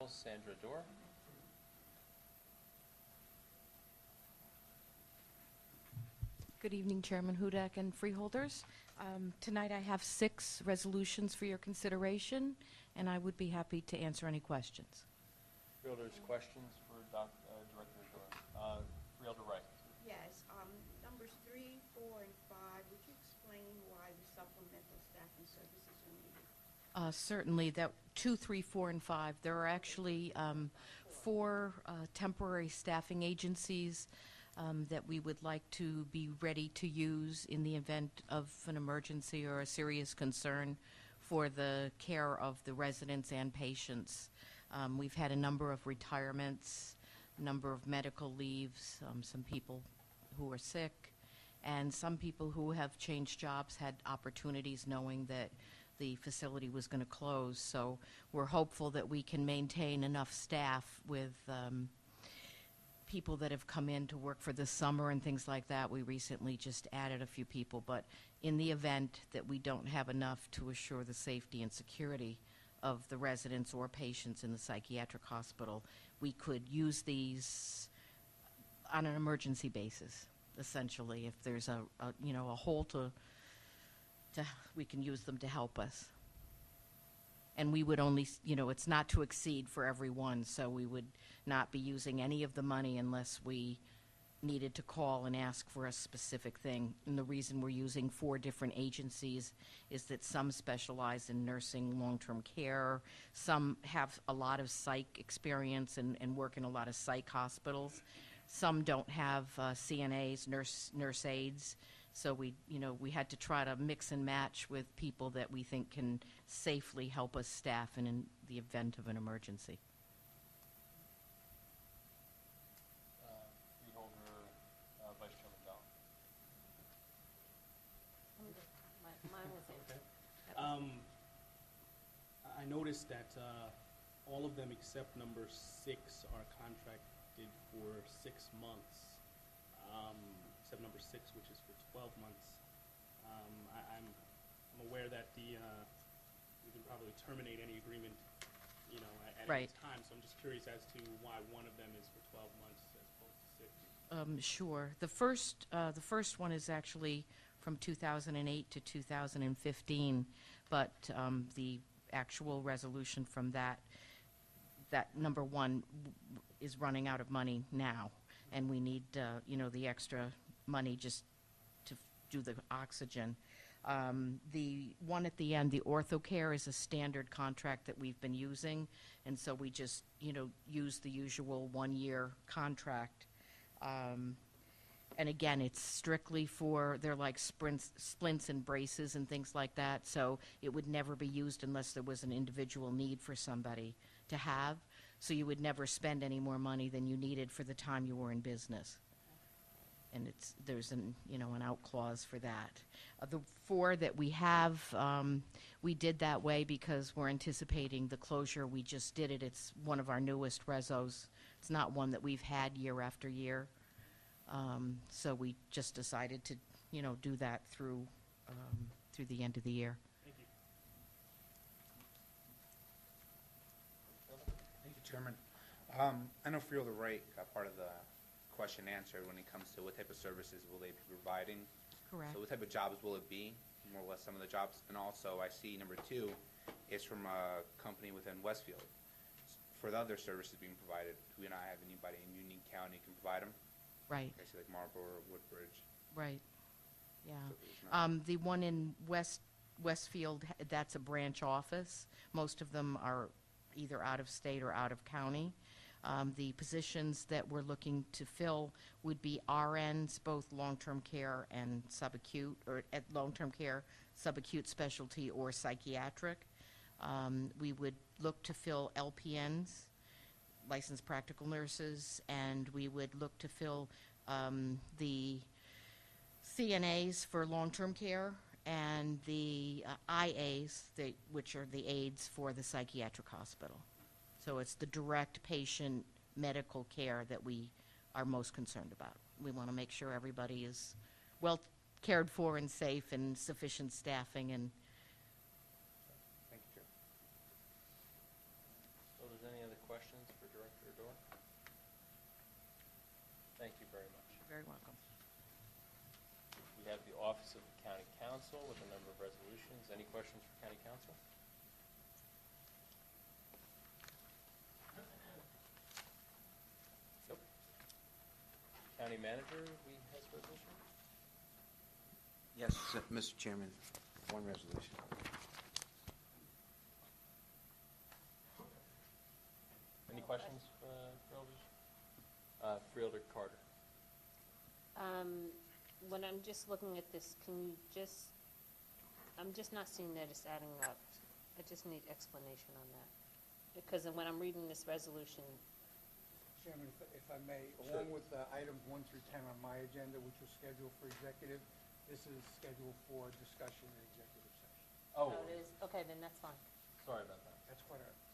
Sandra Dorr. Good evening, Chairman Hudak and freeholders. Tonight I have 6 resolutions for your consideration, and I would be happy to answer any questions. Freeholders, questions for Director Dorr? Freeholder Wright. Yes, numbers 3, 4, and 5, would you explain why the supplemental staffing services are needed? Certainly, that 2, 3, 4, and 5. There are actually 4 temporary staffing agencies that we would like to be ready to use in the event of an emergency or a serious concern for the care of the residents and patients. We've had a number of retirements, a number of medical leaves, some people who are sick, and some people who have changed jobs had opportunities knowing that the facility was going to close. So we're hopeful that we can maintain enough staff with people that have come in to work for the summer and things like that. We recently just added a few people, but in the event that we don't have enough to assure the safety and security of the residents or patients in the psychiatric hospital, we could use these on an emergency basis, essentially. If there's a hole to we can use them to help us. And we would only, it's not to exceed for everyone, so we would not be using any of the money unless we needed to call and ask for a specific thing. And the reason we're using 4 different agencies is that some specialize in nursing long-term care, some have a lot of psych experience and work in a lot of psych hospitals. Some don't have CNAs, nurse aides. So we had to try to mix and match with people that we think can safely help us staff in the event of an emergency. Freeholder Vice Chairman Dowell. Mine was it. Okay. I noticed that all of them except number 6 are contracted for 6 months. Except number 6, which is for 12 months. I'm aware that we can probably terminate any agreement, at Right. any time. So I'm just curious as to why one of them is for 12 months as opposed to 6. Sure. The first one is actually from 2008 to 2015, but the actual resolution from that number 1 is running out of money now, and we need the extra money just to do the oxygen. The one at the end, the OrthoCare, is a standard contract that we've been using, and so we just use the usual 1-year contract. And again, it's strictly they're like splints and braces and things like that, so it would never be used unless there was an individual need for somebody to have, so you would never spend any more money than you needed for the time you were in business. And there's an out clause for that. The 4 that we have, we did that way because we're anticipating the closure. We just did it. It's one of our newest resos. It's not one that we've had year after year. So we just decided to, do that through the end of the year. Thank you. Thank you, Chairman. I know Freeholder Wright got part of the question answered when it comes to what type of services will they be providing. Correct. So what type of jobs will it be, more or less some of the jobs? And also I see number 2 is from a company within Westfield. For the other services being provided, do we not have anybody in Union County can provide them? Right. I see like Marlboro or Woodbridge. Right. Yeah. So there's not- The one in Westfield, that's a branch office. Most of them are either out of state or out of county. The positions that we're looking to fill would be RNs, both long-term care and subacute, or at long-term care, subacute specialty, or psychiatric. We would look to fill LPNs, licensed practical nurses, and we would look to fill the CNAs for long-term care, and the IAs, which are the aides for the psychiatric hospital. So it's the direct patient medical care that we are most concerned about. We want to make sure everybody is well cared for and safe and sufficient staffing. And Thank you, Chair. So, there's any other questions? questions for Director Adora? Thank you very much. You're very welcome. We have the Office of the County Council with a number of resolutions. Any questions for County Council? Nope. County Manager, we has a resolution? Yes, Mr. Chairman, one resolution. Any questions for Freeholder Carter? When I'm just looking at this, I'm just not seeing that it's adding up. I just need explanation on that. Because when I'm reading this resolution, Chairman, if I may, Sure. along with items 1 through 10 on my agenda, which was scheduled for executive, this is scheduled for discussion in executive session. Oh, it is, okay, then that's fine. sorry about that. That's quite all right.